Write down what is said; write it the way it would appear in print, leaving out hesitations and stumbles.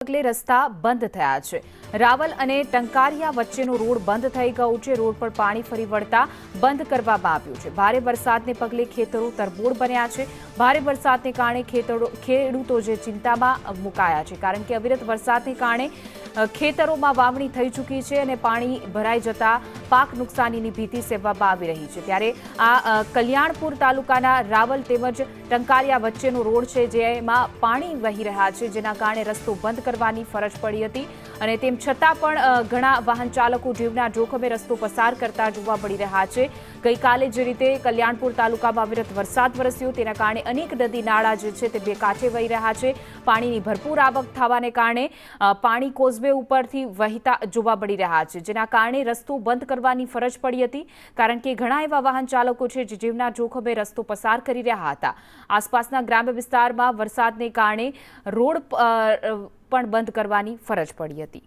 પગલે રસ્તા બંધ થયા છે। રાવલ અને ટંકારિયા વચ્ચેનો રોડ બંધ થઈ ગયો છે। રોડ પર પાણી ફરી વળતા બંધ કરવામાં આવ્યું છે। ભારે વરસાદને પગલે ખેતરો તરબોળ બન્યા છે। ભારે વરસાદને કારણે ખેડૂતો જે ચિંતામાં મુકાયા છે, કારણ કે અવિરત વરસાદને કારણે ખેતરોમાં વાવણી થઈ ચૂકી છે અને પાણી ભરાઈ જતા પાક નુકસાનીની ભીતિ સેવવામાં આવી રહી છે। ત્યારે આ કલ્યાણપુર તાલુકાના રાવલ તેમજ ટંકારિયા વચ્ચેનો રોડ છે, જેમાં પાણી વહી રહ્યા છે, જેના કારણે રસ્તો બંધ કરવાની ફરજ પડી હતી અને તેમ છતાં પણ ઘણા વાહન ચાલકો જીવના જોખમે રસ્તો પસાર કરતા જોવા મળી રહ્યા છે। ગઈકાલે જે રીતે કલ્યાણપુર તાલુકામાં અવિરત વરસાદ વરસ્યો, તેના કારણે અનેક નદી નાળા જે છે તે બે કાંઠે વહી રહ્યા છે। પાણીની ભરપૂર આવક થવાને કારણે પાણી કોઝવે ઉપરથી વહેતા જોવા મળી રહ્યા છે, જેના કારણે રસ્તો બંધ કરવાની ફરજ પડી હતી, કારણ કે ઘણા એવા વાહન ચાલકો છે જે જીવના જોખમે રસ્તો પસાર કરી રહ્યા હતા। આસપાસના ગ્રામ્ય વિસ્તારમાં વરસાદને કારણે રોડ પણ બંધ કરવાની ફરજ પડી હતી।